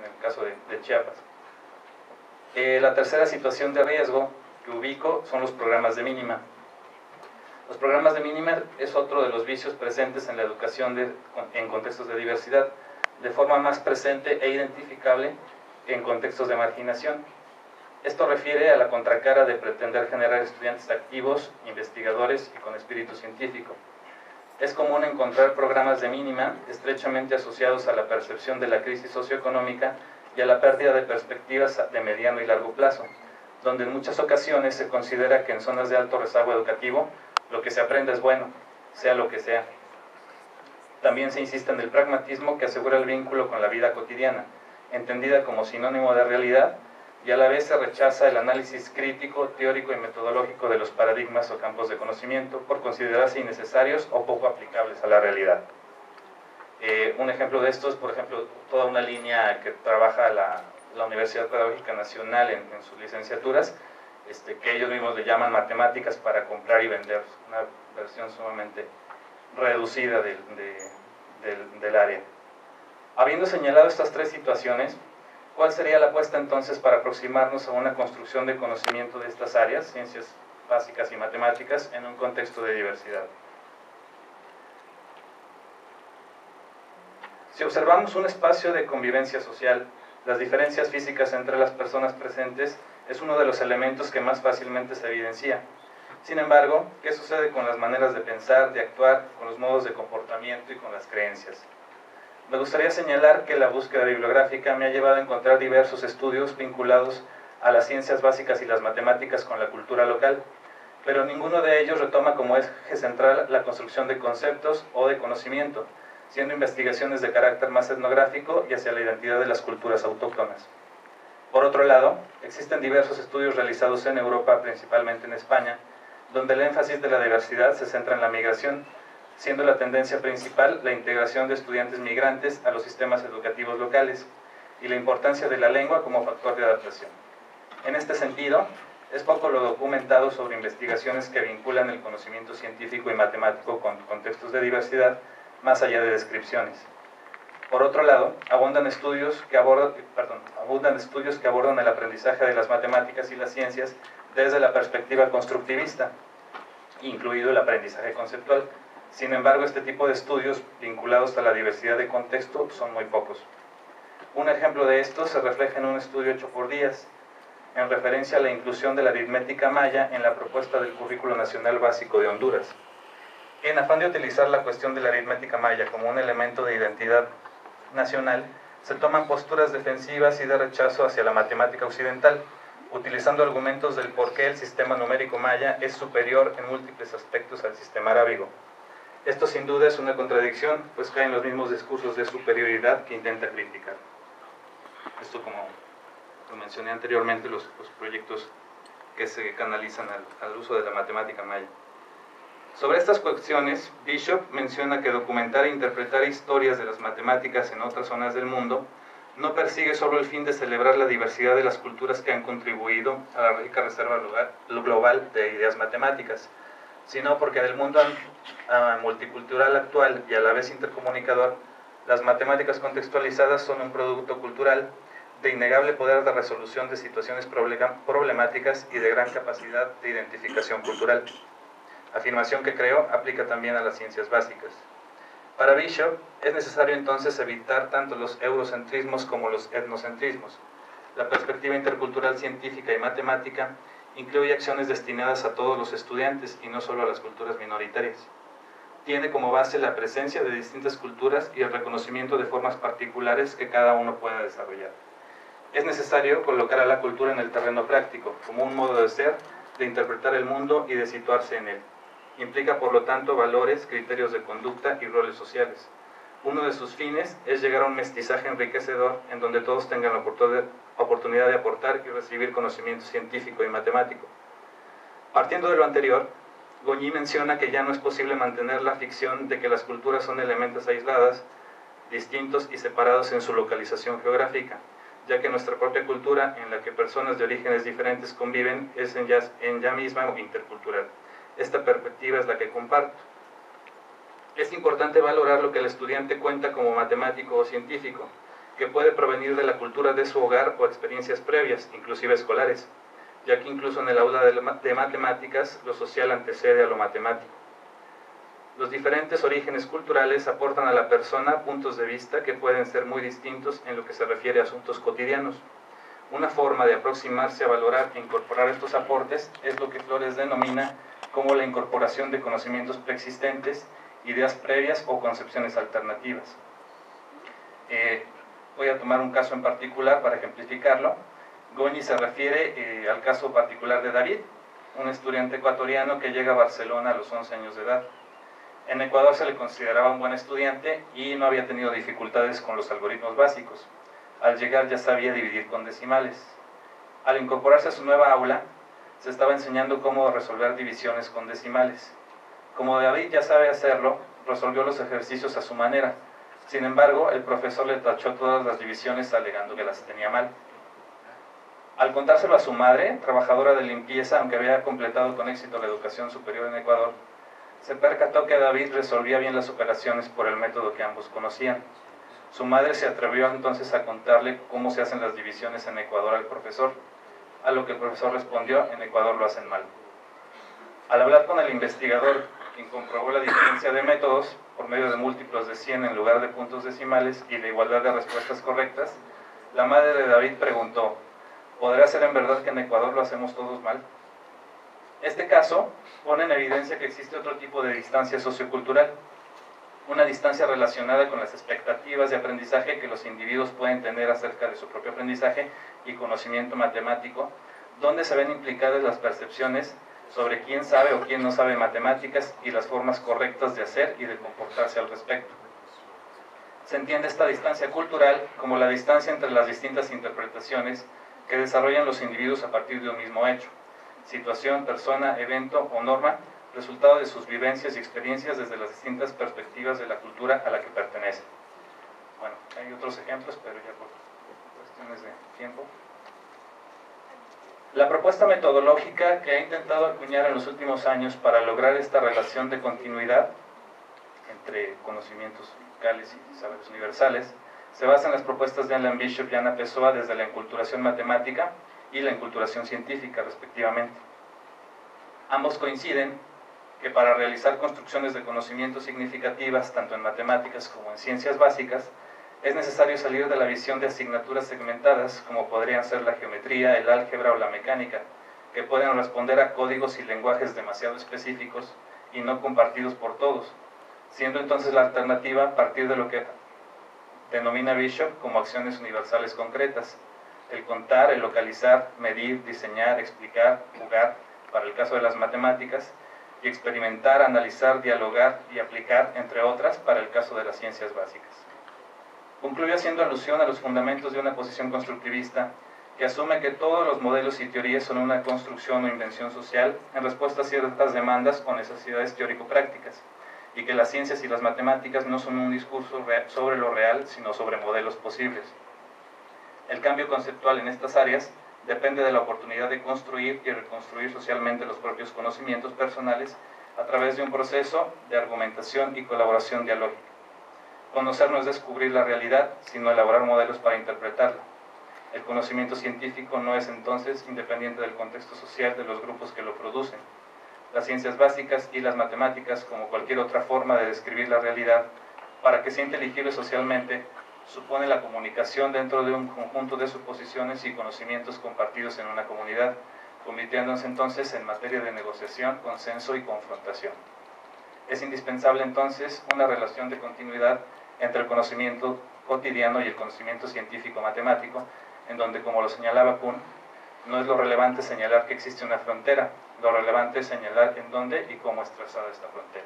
el caso de Chiapas. La tercera situación de riesgo que ubico son los programas de mínima. Los programas de mínima es otro de los vicios presentes en la educación en contextos de diversidad, de forma más presente e identificable en contextos de marginación. Esto refiere a la contracara de pretender generar estudiantes activos, investigadores y con espíritu científico. Es común encontrar programas de mínima estrechamente asociados a la percepción de la crisis socioeconómica y a la pérdida de perspectivas de mediano y largo plazo, donde en muchas ocasiones se considera que en zonas de alto rezago educativo lo que se aprende es bueno, sea lo que sea. También se insiste en el pragmatismo que asegura el vínculo con la vida cotidiana, entendida como sinónimo de realidad, y a la vez se rechaza el análisis crítico, teórico y metodológico de los paradigmas o campos de conocimiento por considerarse innecesarios o poco aplicables a la realidad. Un ejemplo de esto es, por ejemplo, toda una línea que trabaja la Universidad Pedagógica Nacional en sus licenciaturas, que ellos mismos le llaman matemáticas para comprar y vender, una versión sumamente reducida del área. Habiendo señalado estas tres situaciones, ¿cuál sería la apuesta entonces para aproximarnos a una construcción de conocimiento de estas áreas, ciencias básicas y matemáticas, en un contexto de diversidad? Si observamos un espacio de convivencia social, las diferencias físicas entre las personas presentes es uno de los elementos que más fácilmente se evidencia. Sin embargo, ¿qué sucede con las maneras de pensar, de actuar, con los modos de comportamiento y con las creencias? Me gustaría señalar que la búsqueda bibliográfica me ha llevado a encontrar diversos estudios vinculados a las ciencias básicas y las matemáticas con la cultura local, pero ninguno de ellos retoma como eje central la construcción de conceptos o de conocimiento, siendo investigaciones de carácter más etnográfico y hacia la identidad de las culturas autóctonas. Por otro lado, existen diversos estudios realizados en Europa, principalmente en España, donde el énfasis de la diversidad se centra en la migración, siendo la tendencia principal la integración de estudiantes migrantes a los sistemas educativos locales y la importancia de la lengua como factor de adaptación. En este sentido, es poco lo documentado sobre investigaciones que vinculan el conocimiento científico y matemático con contextos de diversidad, más allá de descripciones. Por otro lado, abundan estudios que abordan el aprendizaje de las matemáticas y las ciencias desde la perspectiva constructivista, incluido el aprendizaje conceptual. Sin embargo, este tipo de estudios vinculados a la diversidad de contexto son muy pocos. Un ejemplo de esto se refleja en un estudio hecho por Díaz, en referencia a la inclusión de la aritmética maya en la propuesta del Currículo Nacional Básico de Honduras. En afán de utilizar la cuestión de la aritmética maya como un elemento de identidad nacional, se toman posturas defensivas y de rechazo hacia la matemática occidental, utilizando argumentos del por qué el sistema numérico maya es superior en múltiples aspectos al sistema arábigo. Esto sin duda es una contradicción, pues cae en los mismos discursos de superioridad que intenta criticar. Esto, como lo mencioné anteriormente, los proyectos que se canalizan al uso de la matemática maya. Sobre estas cuestiones, Bishop menciona que documentar e interpretar historias de las matemáticas en otras zonas del mundo no persigue solo el fin de celebrar la diversidad de las culturas que han contribuido a la rica reserva global de ideas matemáticas, sino porque en el mundo multicultural actual y a la vez intercomunicador, las matemáticas contextualizadas son un producto cultural de innegable poder de resolución de situaciones problemáticas y de gran capacidad de identificación cultural. Afirmación que creo aplica también a las ciencias básicas. Para Bishop, es necesario entonces evitar tanto los eurocentrismos como los etnocentrismos. La perspectiva intercultural científica y matemática incluye acciones destinadas a todos los estudiantes y no solo a las culturas minoritarias. Tiene como base la presencia de distintas culturas y el reconocimiento de formas particulares que cada uno pueda desarrollar. Es necesario colocar a la cultura en el terreno práctico, como un modo de ser, de interpretar el mundo y de situarse en él. Implica, por lo tanto, valores, criterios de conducta y roles sociales. Uno de sus fines es llegar a un mestizaje enriquecedor en donde todos tengan la oportunidad de aportar y recibir conocimiento científico y matemático. Partiendo de lo anterior, Goñi menciona que ya no es posible mantener la ficción de que las culturas son elementos aislados, distintos y separados en su localización geográfica, ya que nuestra propia cultura, en la que personas de orígenes diferentes conviven, es en ya misma intercultural. Esta perspectiva es la que comparto. Es importante valorar lo que el estudiante cuenta como matemático o científico, que puede provenir de la cultura de su hogar o experiencias previas, inclusive escolares, ya que incluso en el aula de matemáticas lo social antecede a lo matemático. Los diferentes orígenes culturales aportan a la persona puntos de vista que pueden ser muy distintos en lo que se refiere a asuntos cotidianos. Una forma de aproximarse a valorar e incorporar estos aportes es lo que Flores denomina como la incorporación de conocimientos preexistentes, ideas previas o concepciones alternativas. Voy a tomar un caso en particular para ejemplificarlo. Goñi se refiere al caso particular de David, un estudiante ecuatoriano que llega a Barcelona a los 11 años de edad. En Ecuador se le consideraba un buen estudiante y no había tenido dificultades con los algoritmos básicos. Al llegar ya sabía dividir con decimales. Al incorporarse a su nueva aula, se estaba enseñando cómo resolver divisiones con decimales. Como David ya sabe hacerlo, resolvió los ejercicios a su manera. Sin embargo, el profesor le tachó todas las divisiones alegando que las tenía mal. Al contárselo a su madre, trabajadora de limpieza, aunque había completado con éxito la educación superior en Ecuador, se percató que David resolvía bien las operaciones por el método que ambos conocían. Su madre se atrevió entonces a contarle cómo se hacen las divisiones en Ecuador al profesor, a lo que el profesor respondió: en Ecuador lo hacen mal. Al hablar con el investigador, quien comprobó la diferencia de métodos por medio de múltiplos de 100 en lugar de puntos decimales y la igualdad de respuestas correctas, la madre de David preguntó: ¿podrá ser en verdad que en Ecuador lo hacemos todos mal? Este caso pone en evidencia que existe otro tipo de distancia sociocultural, una distancia relacionada con las expectativas de aprendizaje que los individuos pueden tener acerca de su propio aprendizaje y conocimiento matemático, donde se ven implicadas las percepciones sobre quién sabe o quién no sabe matemáticas y las formas correctas de hacer y de comportarse al respecto. Se entiende esta distancia cultural como la distancia entre las distintas interpretaciones que desarrollan los individuos a partir de un mismo hecho, situación, persona, evento o norma, resultado de sus vivencias y experiencias desde las distintas perspectivas de la cultura a la que pertenecen. Bueno, hay otros ejemplos, pero ya por cuestiones de tiempo. La propuesta metodológica que ha intentado acuñar en los últimos años para lograr esta relación de continuidad entre conocimientos locales y saberes universales se basa en las propuestas de Alan Bishop y Ana Pessoa desde la enculturación matemática y la enculturación científica, respectivamente. Ambos coinciden que para realizar construcciones de conocimientos significativas, tanto en matemáticas como en ciencias básicas, es necesario salir de la visión de asignaturas segmentadas, como podrían ser la geometría, el álgebra o la mecánica, que pueden responder a códigos y lenguajes demasiado específicos y no compartidos por todos, siendo entonces la alternativa partir de lo que denomina Bishop como acciones universales concretas: el contar, el localizar, medir, diseñar, explicar, jugar, para el caso de las matemáticas, y experimentar, analizar, dialogar y aplicar, entre otras, para el caso de las ciencias básicas. Concluye haciendo alusión a los fundamentos de una posición constructivista que asume que todos los modelos y teorías son una construcción o invención social en respuesta a ciertas demandas o necesidades teórico-prácticas, y que las ciencias y las matemáticas no son un discurso sobre lo real, sino sobre modelos posibles. El cambio conceptual en estas áreas depende de la oportunidad de construir y reconstruir socialmente los propios conocimientos personales a través de un proceso de argumentación y colaboración dialógica. Conocer no es descubrir la realidad, sino elaborar modelos para interpretarla. El conocimiento científico no es entonces independiente del contexto social de los grupos que lo producen. Las ciencias básicas y las matemáticas, como cualquier otra forma de describir la realidad, para que sea inteligible socialmente, supone la comunicación dentro de un conjunto de suposiciones y conocimientos compartidos en una comunidad, convirtiéndose entonces en materia de negociación, consenso y confrontación. Es indispensable entonces una relación de continuidad entre el conocimiento cotidiano y el conocimiento científico-matemático, en donde, como lo señalaba Kuhn, no es lo relevante señalar que existe una frontera, lo relevante es señalar en dónde y cómo es trazada esta frontera.